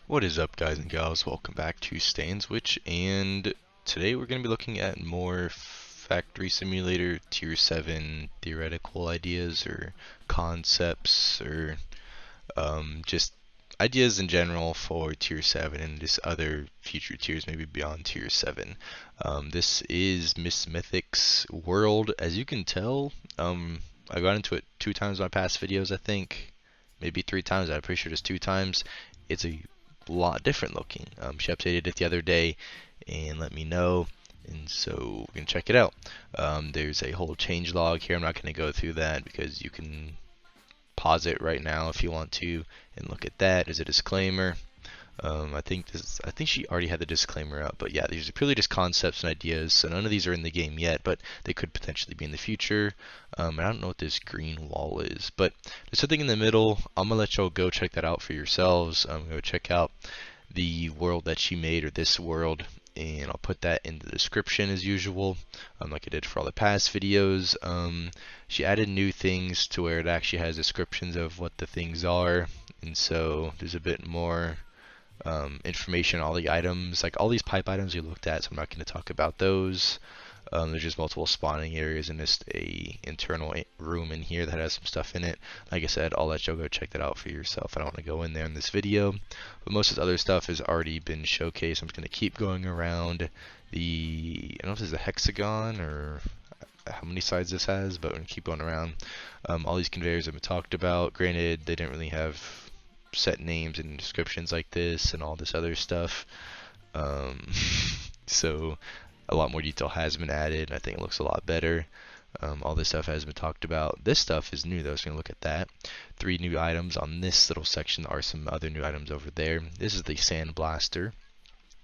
What is up, guys and gals? Welcome back to Stainswitch, and today we're going to be looking at more Factory Simulator Tier 7 theoretical ideas or concepts or just ideas in general for Tier 7 and just other future tiers, maybe beyond Tier 7. This is MissMythic's world. As you can tell, I got into it 2 times in my past videos, I think. Maybe 3 times, I'm pretty sure just 2 times. It's a lot different looking. She updated it the other day and let me know, and so we can check it out. There's a whole change log here. I'm not going to go through that because you can pause it right now if you want to and look at that. There's a disclaimer. I think she already had the disclaimer up, but yeah, these are purely just concepts and ideas. So none of these are in the game yet, but they could potentially be in the future. And I don't know what this green wall is, but there's something in the middle. I'm gonna let y'all go check that out for yourselves. Go check out the world that she made, or this world, and I'll put that in the description as usual, like I did for all the past videos. She added new things to where it actually has descriptions of what the things are, and so there's a bit more information on all the items, like all these pipe items you looked at, so I'm not going to talk about those. There's just multiple spawning areas and just a internal room in here that has some stuff in it. Like I said, I'll let you go check that out for yourself. I don't want to go in there in this video, but most of the other stuff has already been showcased. I'm just going to keep going around the, I don't know if this is a hexagon or how many sides this has, but I'm going to keep going around. All these conveyors have been talked about. Granted, they didn't really have set names and descriptions like this and all this other stuff. So a lot more detail has been added. I think it looks a lot better. All this stuff has been talked about. This stuff is new though, so we're going to look at that. 3 new items on this little section are some other new items over there. This is the sand blaster.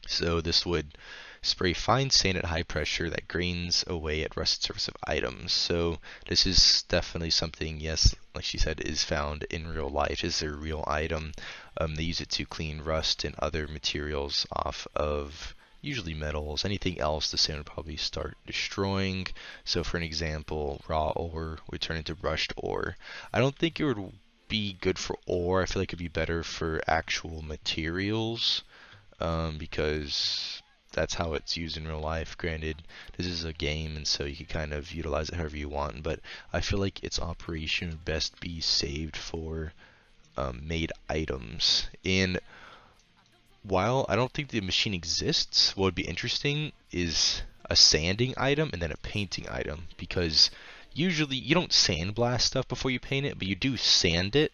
So this would spray fine sand at high pressure that grains away at rusted surface of items. So this is definitely something, yes, like she said, is found in real life. This is a real item. They use it to clean rust and other materials off of usually metals. Anything else the sand would probably start destroying. So for an example, raw ore would turn into brushed ore. I don't think it would be good for ore. I feel like it'd be better for actual materials, because that's how it's used in real life. Granted, this is a game, and so you can kind of utilize it however you want, but I feel like its operation would best be saved for made items. And while I don't think the machine exists, what would be interesting is a sanding item and then a painting item, because usually you don't sandblast stuff before you paint it, but you do sand it,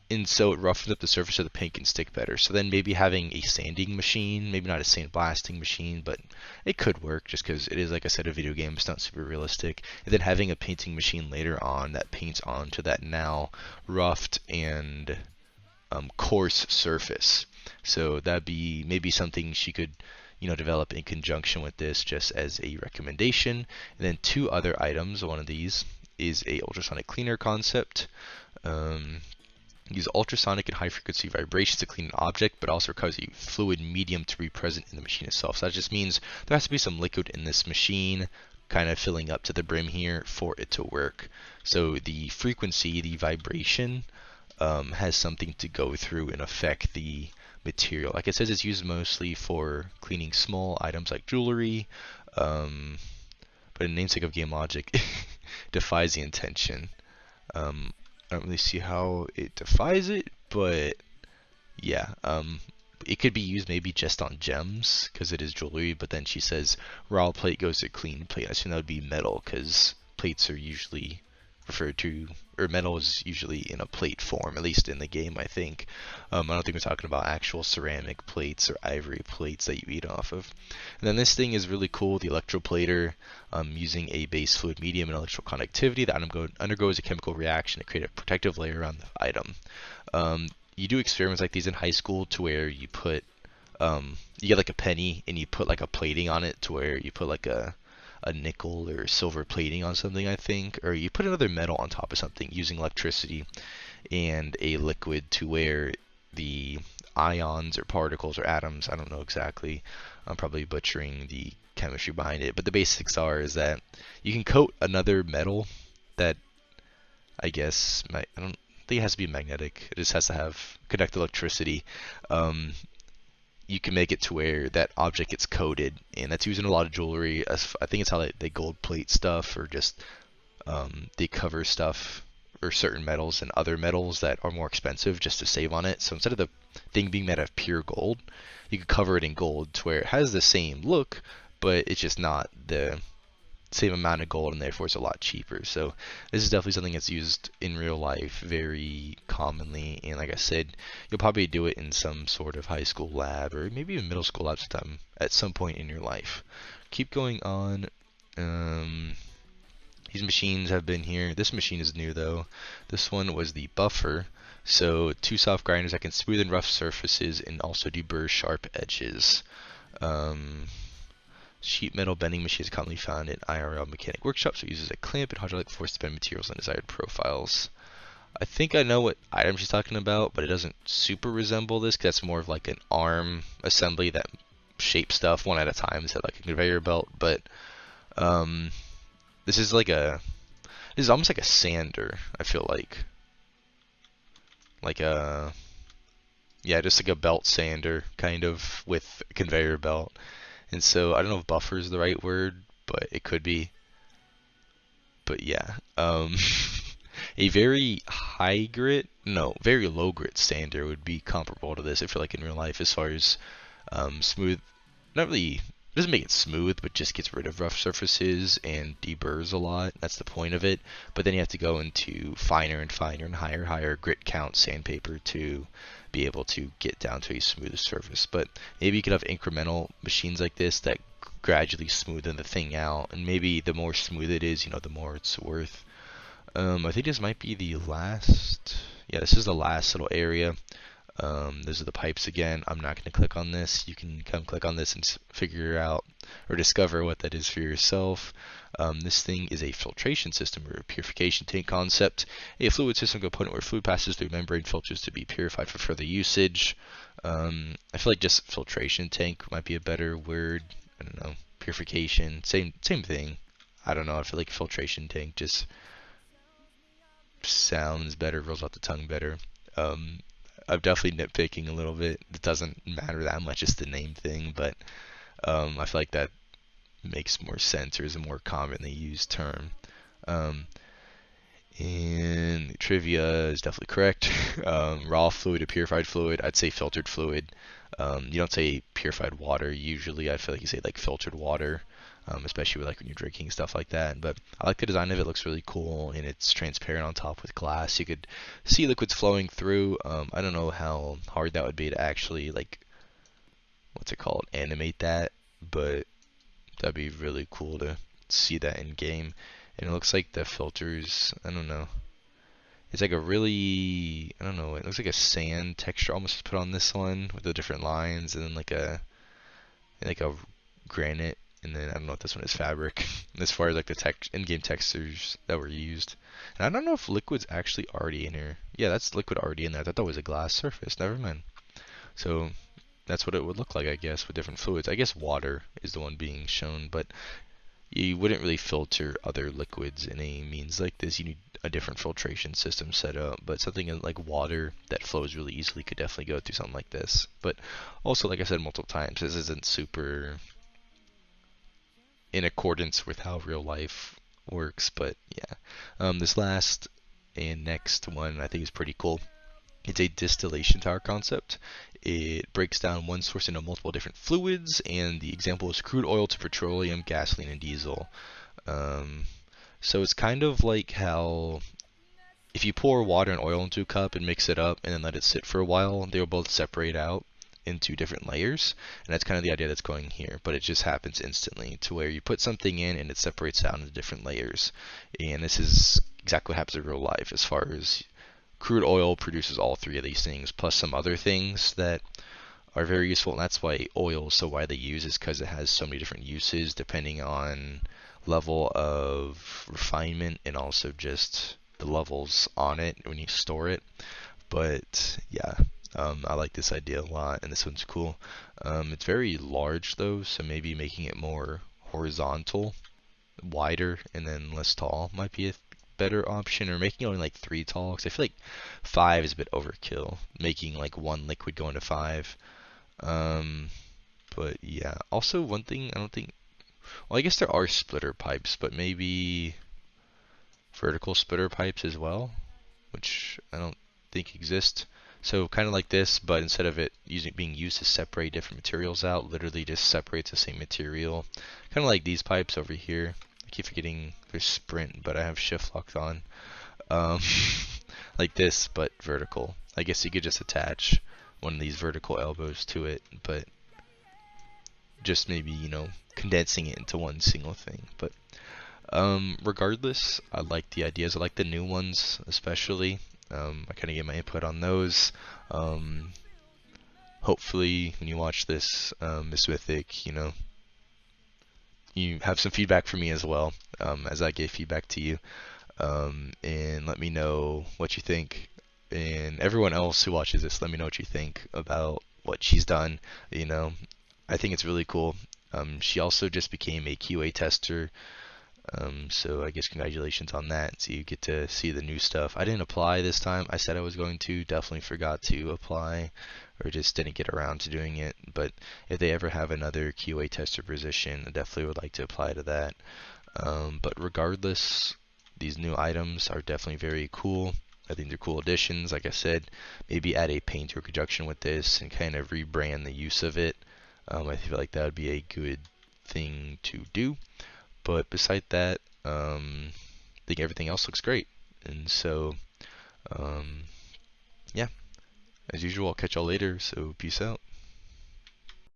and so it roughens up the surface so the paint can stick better. So then maybe having a sanding machine, maybe not a sandblasting machine, but it could work just because it is, like I said, a video game. It's not super realistic. And then having a painting machine later on that paints onto that now roughed and coarse surface. So that'd be maybe something she could, develop in conjunction with this, just as a recommendation. And then 2 other items. One of these is a ultrasonic cleaner concept. Use ultrasonic and high frequency vibrations to clean an object, but also requires a fluid medium to be present in the machine itself. So that just means there has to be some liquid in this machine, kind of filling up to the brim here for it to work. So the frequency, the vibration, has something to go through and affect the material. Like it says, it's used mostly for cleaning small items like jewelry, but in namesake of game logic, defies the intention. I don't really see how it defies it, but yeah, it could be used maybe just on gems because it is jewelry. But then she says raw plate goes to clean plate. I assume that would be metal because plates are usually referred to, or metal is usually in a plate form, at least in the game, I think. I don't think we're talking about actual ceramic plates or ivory plates that you eat off of. And then this thing is really cool, the electroplater, using a base fluid medium and electrical conductivity that undergoes a chemical reaction to create a protective layer around the item. You do experiments like these in high school to where you put, you get like a penny and you put like a plating on it to where you put like a nickel or silver plating on something, I think, or you put another metal on top of something using electricity and a liquid to where the ions or particles or atoms, I don't know exactly, I'm probably butchering the chemistry behind it, but the basics is that you can coat another metal that I guess think it has to be magnetic. It just has to have connect electricity. Um, you can make it to where that object gets coated, and that's using a lot of jewelry. I think it's how they gold plate stuff, or just they cover stuff or certain metals and other metals that are more expensive just to save on it. So instead of the thing being made out of pure gold, you could cover it in gold to where it has the same look, but it's just not the same amount of gold, and therefore it's a lot cheaper. So this is definitely something that's used in real life very commonly, and like I said, you'll probably do it in some sort of high school lab or maybe even middle school lab sometime at some point in your life. Keep going on. These machines have been here. This machine is new though. This one was the buffer. So 2 soft grinders that can smoothen rough surfaces and also deburr sharp edges. Sheet metal bending machine is commonly found in IRL mechanic workshops. It uses a clamp and hydraulic force to bend materials on desired profiles. I think I know what item she's talking about, but it doesn't super resemble this, because that's more of like an arm assembly that shapes stuff one at a time instead of like a conveyor belt. But this is almost like a sander, I feel like a, yeah, just like a belt sander kind of with a conveyor belt. And so I don't know if buffer is the right word, but it could be. But yeah, a very very low grit sander would be comparable to this. I feel like in real life, as far as smooth, not really, doesn't make it smooth, but just gets rid of rough surfaces and deburrs a lot. That's the point of it. But then you have to go into finer and finer and higher grit count sandpaper to be able to get down to a smooth surface. But maybe you could have incremental machines like this that gradually smoothen the thing out, and maybe the more smooth it is, the more it's worth. I think this might be the last. Yeah, this is the last little area. Those are the pipes again. I'm not going to click on this. You can come click on this and figure out or discover what that is for yourself. This thing is a filtration system or a purification tank concept, a fluid system component where fluid passes through membrane filters to be purified for further usage. I feel like just filtration tank might be a better word. I don't know. Purification, same thing. I don't know. I feel like filtration tank just sounds better, rolls off the tongue better. I'm definitely nitpicking a little bit. It doesn't matter that much, it's the name thing, but I feel like that makes more sense, or is a more commonly used term. And trivia is definitely correct. Raw fluid or purified fluid, I'd say filtered fluid. You don't say purified water usually. I feel like you say like filtered water, especially with like when you're drinking stuff like that. But I like the design of it. It looks really cool, and it's transparent on top with glass. You could see liquids flowing through. I don't know how hard that would be to actually, like, what's it called, animate that, but that'd be really cool to see that in game. And it looks like the filters, I don't know, it's like a really, I don't know, it looks like a sand texture almost put on this one with the different lines, and then like a granite, and then I don't know if this one is fabric as far as like the in-game textures that were used. And I don't know if liquid's actually already in here. Yeah, that's liquid already in there. I thought that was a glass surface. Never mind. So that's what it would look like, I guess, with different fluids. I guess water is the one being shown, but you wouldn't really filter other liquids in a means like this. You need a different filtration system set up, but something like water that flows really easily could definitely go through something like this. But also, like I said multiple times, this isn't super in accordance with how real life works. But yeah, this last and next one I think is pretty cool. It's a distillation tower concept. It breaks down one source into multiple different fluids, and the example is crude oil to petroleum, gasoline, and diesel. So it's kind of like how if you pour water and oil into a cup and mix it up and then let it sit for a while, they'll both separate out into different layers. And that's kind of the idea that's going here, but it just happens instantly to where you put something in and it separates out into different layers. And this is exactly what happens in real life as far as crude oil produces all three of these things, plus some other things that are very useful. And that's why oil is so widely used, is because it has so many different uses depending on level of refinement and also just the levels on it when you store it. But yeah, I like this idea a lot, and this one's cool. It's very large though, so maybe making it more horizontal, wider, and then less tall might be a better option, or making only like 3 tall, because I feel like 5 is a bit overkill, making like 1 liquid go into 5. But yeah, also one thing I don't think, well, I guess there are splitter pipes, but maybe vertical splitter pipes as well, which I don't think exist. So kind of like this, but instead of it being used to separate different materials out, literally just separates the same material. Kind of like these pipes over here. I keep forgetting there's sprint, but I have shift locked on. Um, like this, but vertical. I guess you could just attach one of these vertical elbows to it, but just maybe, you know, condensing it into one single thing. But regardless, I like the ideas. I like the new ones, especially. I kind of get my input on those. Hopefully, when you watch this, MissMythic, you know, you have some feedback for me as well, as I gave feedback to you. And let me know what you think. And everyone else who watches this, let me know what you think about what she's done. You know, I think it's really cool. She also just became a QA tester. So I guess congratulations on that. So you get to see the new stuff. I didn't apply this time. I said I was going to. Definitely forgot to apply, or just didn't get around to doing it. But if they ever have another QA tester position, I definitely would like to apply to that. But regardless, these new items are definitely very cool. I think they're cool additions. Like I said, maybe add a paint or conjunction with this and kind of rebrand the use of it. I feel like that would be a good thing to do. But beside that, I think everything else looks great. And so, yeah, as usual, I'll catch y'all later. So peace out.